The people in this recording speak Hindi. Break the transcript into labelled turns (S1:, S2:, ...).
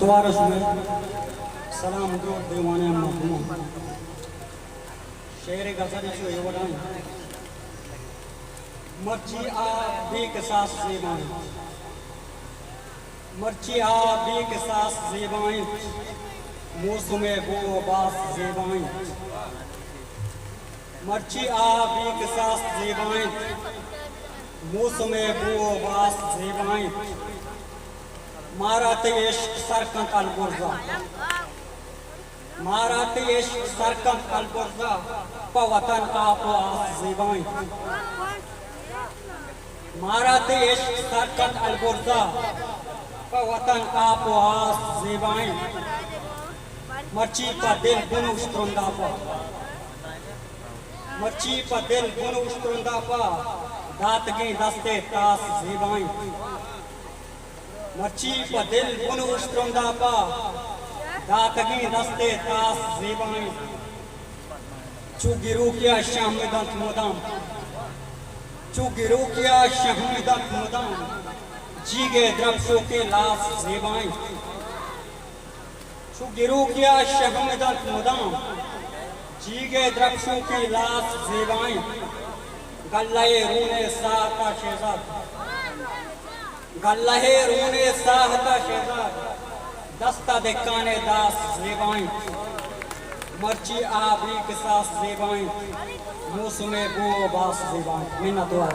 S1: मिन्नतवार में सलाम दो दीवाने महबूब शेर गजल जो ये वडान मर्ची आ बेकसास ज़ेबाएं मर्ची आ बेकसास ज़ेबाएं मौसमे बो बास ज़ेबाएं मर्ची आ बेकसास ज़ेबाएं मौसमे बो बास ज़ेबाएं माराते इश्क सरकंत अलगुर्जा माराते इश्क सरकंत अलगुर्जा पवतन आप आस ज़ेबाएं माराते इश्क सरकंत अलगुर्जा पवतन आप आस ज़ेबाएं मर्ची का दिल बुनु स्त्रुंदा पा मर्ची का दिल बुनु स्त्रुंदा पा दातगी दस्ते तास ज़ेबाएं मर्ची का दिल बुनु स्त्रुंदा पा दातगी दस्ते तास ज़ेबाएं चुगिरू किया शामिदंत मुदाम चुगिरू किया शामिदंत मुदाम जीगे द्रब्सों के लाश ज़ेबाएं चुगिरू किया शामिदंत मुदाम जीगे द्रब्सों की लाश ज़ेबाएं गल्लाए रूने साहता शेजाद गल्लाए रूने साहता शेजाद दस्ता दिकाने दास ज़ेबाएं मर्ची आबरी के सास ज़ेबाएं मौसमे बो बास ज़ेबाएं मिन्नतवार।